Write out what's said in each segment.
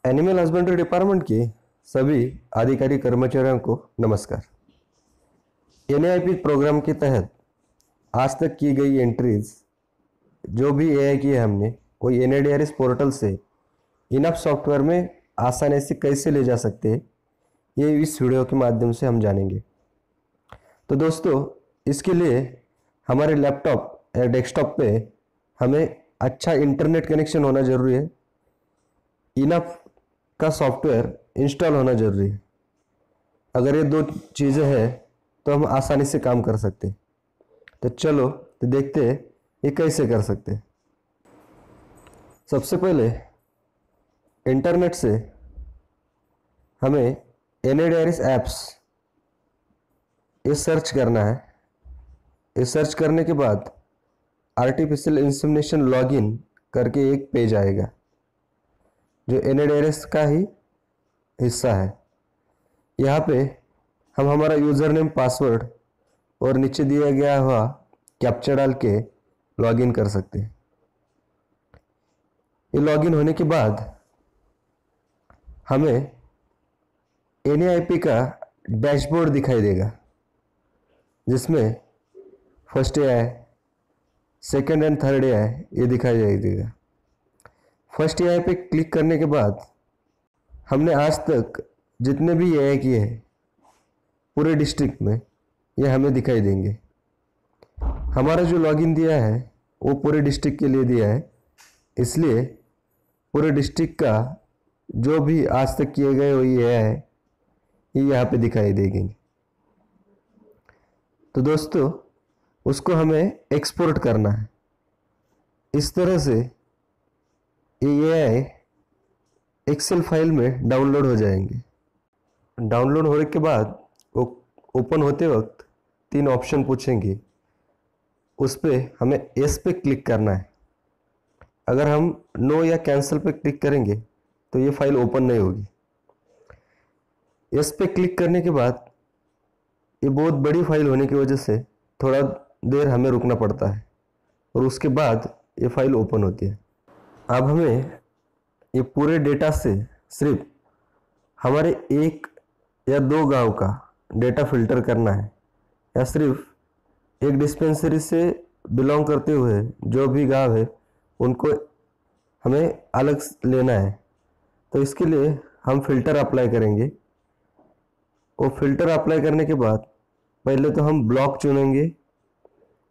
Animal husbandry department के सभी अधिकारी कर्मचारियों को नमस्कार। एनएआईपी प्रोग्राम के तहत आज तक की गई एंट्रीज जो भी एआई की है हमने वो एनएडीआरएस पोर्टल से इनफ सॉफ्टवेयर में आसानी से कैसे ले जा सकते हैं ये इस वीडियो के माध्यम से हम जानेंगे। तो दोस्तों, इसके लिए हमारे लैपटॉप या डेस्कटॉप पे हमें अच्छा इंटरनेट कनेक्शन होना ज़रूरी है। इनफ का सॉफ्टवेयर इंस्टॉल होना ज़रूरी है। अगर ये दो चीज़ें हैं तो हम आसानी से काम कर सकते हैं। तो चलो तो देखते हैं ये कैसे कर सकते हैं। सबसे पहले इंटरनेट से हमें एनएडीआरएस ऐप्स ये सर्च करना है। ये सर्च करने के बाद आर्टिफिशियल इंसेमिनेशन लॉगिन करके एक पेज आएगा जो एनएडीआरएस का ही हिस्सा है। यहाँ पे हम हमारा यूज़र नेम, पासवर्ड और नीचे दिया गया हुआ कैप्चा डाल के लॉगिन कर सकते हैं। ये लॉगिन होने के बाद हमें एनएआईपी का डैशबोर्ड दिखाई देगा जिसमें first AI, second and third AI ये दिखाई देगा। फर्स्ट एआई पे क्लिक करने के बाद हमने आज तक जितने भी एआई किए हैं पूरे डिस्ट्रिक्ट में ये हमें दिखाई देंगे। हमारा जो लॉगिन दिया है वो पूरे डिस्ट्रिक्ट के लिए दिया है, इसलिए पूरे डिस्ट्रिक्ट का जो भी आज तक किए गए वही एआई है ये यहाँ पे दिखाई देंगे। तो दोस्तों, उसको हमें एक्सपोर्ट करना है। इस तरह से ये एआई एक्सेल फाइल में डाउनलोड हो जाएंगे। डाउनलोड होने के बाद वो ओपन होते वक्त 3 ऑप्शन पूछेंगे, उस पर हमें एस पे क्लिक करना है। अगर हम नो या कैंसिल पे क्लिक करेंगे तो ये फाइल ओपन नहीं होगी। एस पे क्लिक करने के बाद ये बहुत बड़ी फाइल होने की वजह से थोड़ा देर हमें रुकना पड़ता है और उसके बाद ये फाइल ओपन होती है। अब हमें ये पूरे डेटा से सिर्फ हमारे 1 या 2 गांव का डेटा फिल्टर करना है, या सिर्फ एक डिस्पेंसरी से बिलोंग करते हुए जो भी गांव है उनको हमें अलग लेना है। तो इसके लिए हम फिल्टर अप्लाई करेंगे। वो फिल्टर अप्लाई करने के बाद पहले तो हम ब्लॉक चुनेंगे,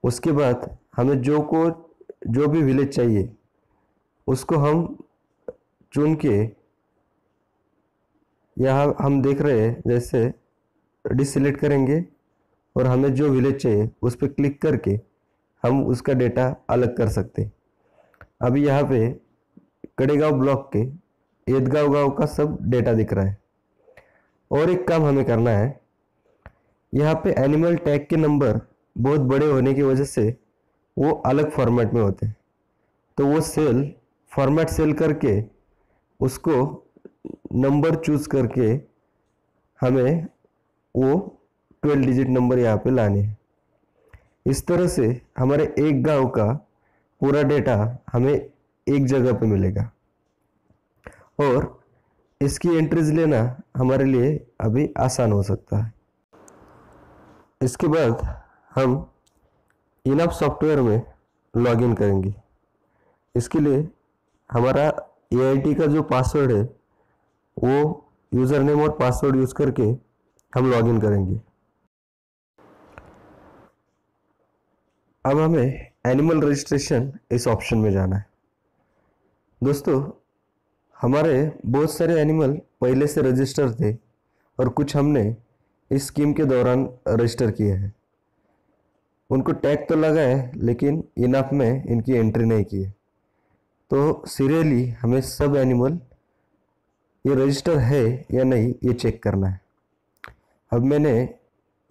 उसके बाद हमें जो भी विलेज चाहिए उसको हम चुन के यहाँ हम देख रहे हैं जैसे डिसेलेक्ट करेंगे और हमें जो विलेज चाहिए उस पर क्लिक करके हम उसका डेटा अलग कर सकते हैं। अभी यहाँ पे कड़ेगांव ब्लॉक के ईदगांव गांव का सब डेटा दिख रहा है। और एक काम हमें करना है, यहाँ पे एनिमल टैग के नंबर बहुत बड़े होने की वजह से वो अलग फॉर्मेट में होते हैं। तो वो सेल फॉर्मेट सेल करके उसको नंबर चूज करके हमें वो 12 डिजिट नंबर यहाँ पे लाने हैं। इस तरह से हमारे एक गांव का पूरा डेटा हमें एक जगह पे मिलेगा और इसकी एंट्रीज लेना हमारे लिए अभी आसान हो सकता है। इसके बाद हम इनफ सॉफ्टवेयर में लॉगिन करेंगे। इसके लिए हमारा एआईटी का जो पासवर्ड है वो यूज़र नेम और पासवर्ड यूज़ करके हम लॉगिन करेंगे। अब हमें एनिमल रजिस्ट्रेशन इस ऑप्शन में जाना है। दोस्तों, हमारे बहुत सारे एनिमल पहले से रजिस्टर थे और कुछ हमने इस स्कीम के दौरान रजिस्टर किए हैं। उनको टैग तो लगा है लेकिन इनफ में इनकी एंट्री नहीं की है। तो सीरियली हमें सब एनिमल ये रजिस्टर है या नहीं ये चेक करना है। अब मैंने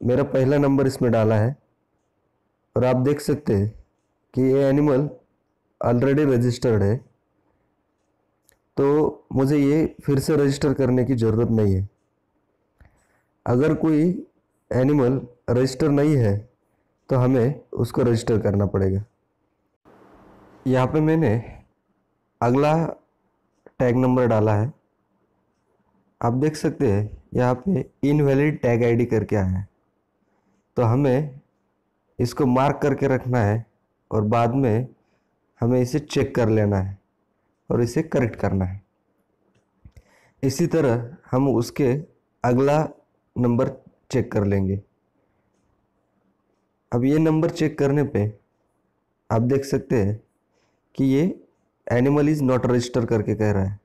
मेरा पहला नंबर इसमें डाला है और आप देख सकते हैं कि ये एनिमल ऑलरेडी रजिस्टर्ड है, तो मुझे ये फिर से रजिस्टर करने की ज़रूरत नहीं है। अगर कोई एनिमल रजिस्टर नहीं है तो हमें उसको रजिस्टर करना पड़ेगा। यहाँ पे मैंने अगला टैग नंबर डाला है आप देख सकते हैं यहाँ पे इनवैलिड टैग आईडी करके आया है, तो हमें इसको मार्क करके रखना है और बाद में हमें इसे चेक कर लेना है और इसे करेक्ट करना है। इसी तरह हम उसके अगला नंबर चेक कर लेंगे। अब ये नंबर चेक करने पे आप देख सकते हैं कि ये एनिमल इज़ नॉट रजिस्टर करके कह रहा है,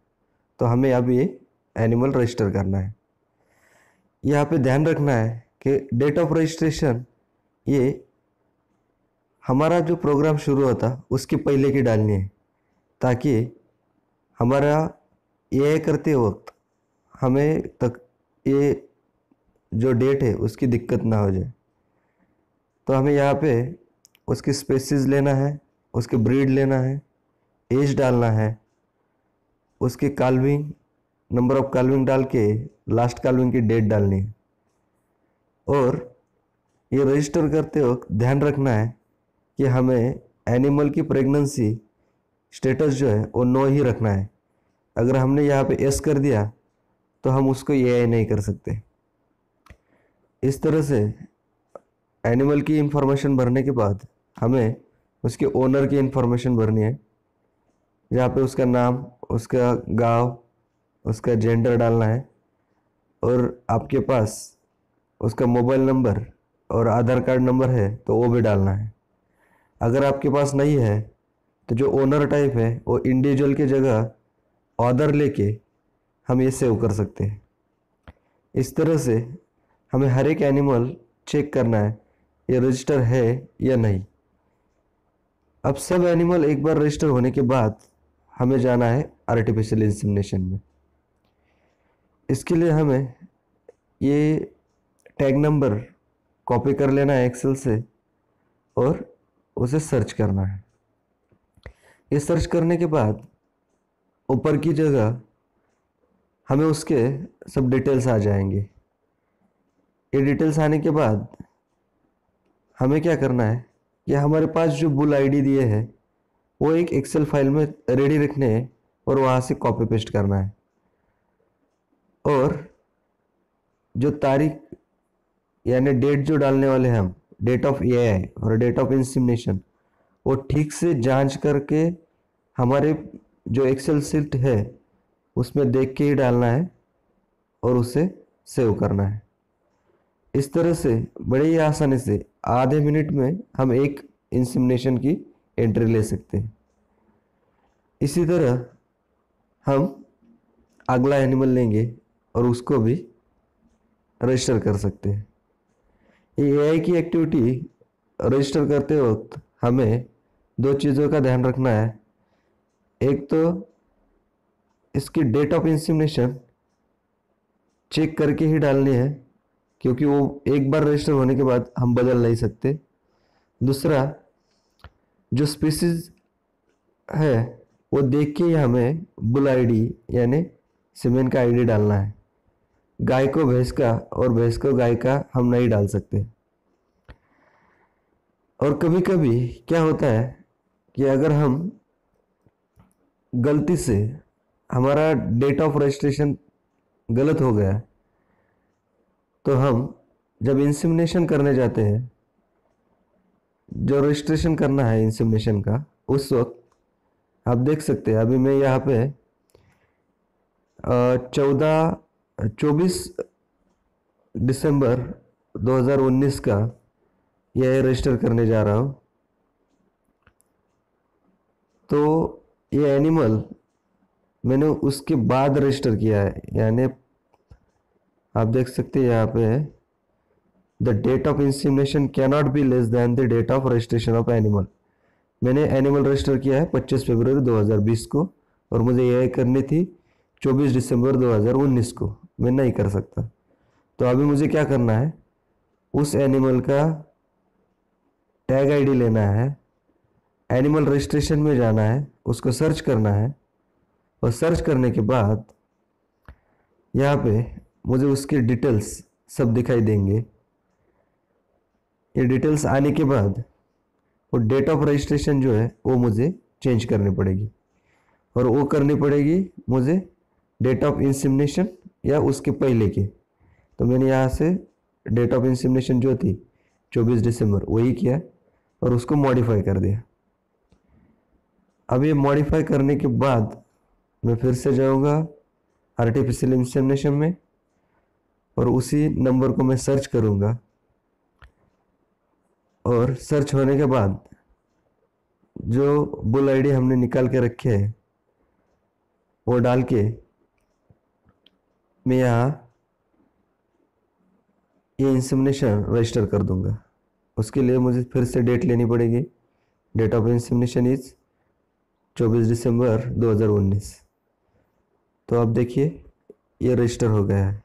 तो हमें अब ये एनिमल रजिस्टर करना है। यहाँ पे ध्यान रखना है कि डेट ऑफ रजिस्ट्रेशन ये हमारा जो प्रोग्राम शुरू होता उसके पहले की डालनी है, ताकि हमारा ये करते वक्त हमें तक ये जो डेट है उसकी दिक्कत ना हो जाए। तो हमें यहाँ पे उसकी स्पेसिस लेना है, उसके ब्रीड लेना है, एज डालना है, उसके काल्विंग नंबर ऑफ काल्विंग डाल के लास्ट काल्विंग की डेट डालनी है। और ये रजिस्टर करते वक्त ध्यान रखना है कि हमें एनिमल की प्रेगनेंसी स्टेटस जो है वो नो ही रखना है। अगर हमने यहाँ पे एस कर दिया तो हम उसको एआई नहीं कर सकते। इस तरह से एनिमल की इंफॉर्मेशन भरने के बाद हमें उसके ओनर की इंफॉर्मेशन भरनी है, जहाँ पे उसका नाम, उसका गांव, उसका जेंडर डालना है और आपके पास उसका मोबाइल नंबर और आधार कार्ड नंबर है तो वो भी डालना है। अगर आपके पास नहीं है तो जो ओनर टाइप है वो इंडिविजुअल की जगह ऑर्डर लेके हम ये सेव कर सकते हैं। इस तरह से हमें हर एक एनिमल चेक करना है ये रजिस्टर है या नहीं। अब सब एनिमल एक बार रजिस्टर होने के बाद हमें जाना है आर्टिफिशियल इंसेमिनेशन में। इसके लिए हमें ये टैग नंबर कॉपी कर लेना है एक्सेल से और उसे सर्च करना है। ये सर्च करने के बाद ऊपर की जगह हमें उसके सब डिटेल्स आ जाएंगे। ये डिटेल्स आने के बाद हमें क्या करना है कि हमारे पास जो बुल आईडी दिए है वो एक एक्सेल फाइल में रेडी रखने हैं और वहाँ से कॉपी पेस्ट करना है। और जो तारीख यानी डेट जो डालने वाले हैं हम, डेट ऑफ एआई और डेट ऑफ इंसेमिनेशन, वो ठीक से जांच करके हमारे जो एक्सेल शीट है उसमें देख के ही डालना है और उसे सेव करना है। इस तरह से बड़े ही आसानी से आधे मिनट में हम एक इंसेमिनेशन की एंट्री ले सकते हैं। इसी तरह हम अगला एनिमल लेंगे और उसको भी रजिस्टर कर सकते हैं। ये एआई की एक्टिविटी रजिस्टर करते वक्त हमें दो चीज़ों का ध्यान रखना है। एक तो इसकी डेट ऑफ इंसेमिनेशन चेक करके ही डालनी है, क्योंकि वो एक बार रजिस्टर होने के बाद हम बदल नहीं सकते। दूसरा, जो स्पीसीज है वो देख के ही हमें बुल आईडी यानी सीमेन का आईडी डालना है। गाय को भैंस का और भैंस को गाय का हम नहीं डाल सकते। और कभी कभी क्या होता है कि अगर हम गलती से हमारा डेट ऑफ रजिस्ट्रेशन गलत हो गया तो हम जब इंसेमिनेशन करने जाते हैं, जो रजिस्ट्रेशन करना है इंसेमिनेशन का, उस वक्त आप देख सकते हैं अभी मैं यहाँ पे 24 दिसंबर 2019 का यह रजिस्टर करने जा रहा हूँ। तो ये एनिमल मैंने उसके बाद रजिस्टर किया है, यानी आप देख सकते हैं यहाँ पे है the date of insemination can not be less than the date of registration of animal. मैंने एनिमल रजिस्टर किया है 25 फरवरी 2020 को और मुझे यह करनी थी 24 दिसंबर 2019 को। मैं नहीं कर सकता। तो अभी मुझे क्या करना है, उस एनिमल का टैग आईडी लेना है, एनिमल रजिस्ट्रेशन में जाना है, उसको सर्च करना है और सर्च करने के बाद यहाँ पे मुझे उसके डिटेल्स सब दिखाई देंगे। ये डिटेल्स आने के बाद वो डेट ऑफ रजिस्ट्रेशन जो है वो मुझे चेंज करनी पड़ेगी और वो करनी पड़ेगी मुझे डेट ऑफ इंसेमिनेशन या उसके पहले के। तो मैंने यहाँ से डेट ऑफ इंसेमिनेशन जो थी 24 दिसंबर वही किया और उसको मॉडिफाई कर दिया। अब ये मॉडिफाई करने के बाद मैं फिर से जाऊँगा आर्टिफिशियल इंसेमिनेशन में और उसी नंबर को मैं सर्च करूँगा और सर्च होने के बाद जो बुल आईडी हमने निकाल के रखे है वो डाल के मैं यहाँ ये इंसेमिनेशन रजिस्टर कर दूंगा। उसके लिए मुझे फिर से डेट लेनी पड़ेगी। डेट ऑफ इंसेमिनेशन इज 24 दिसंबर 2019। तो आप देखिए ये रजिस्टर हो गया है।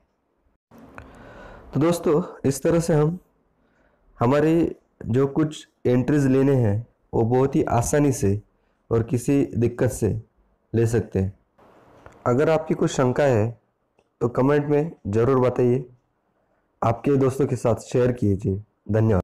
तो दोस्तों इस तरह से हम हमारी जो कुछ एंट्रीज लेने हैं वो बहुत ही आसानी से और किसी दिक्कत से ले सकते हैं। अगर आपकी कुछ शंका है तो कमेंट में ज़रूर बताइए, आपके दोस्तों के साथ शेयर कीजिए। धन्यवाद।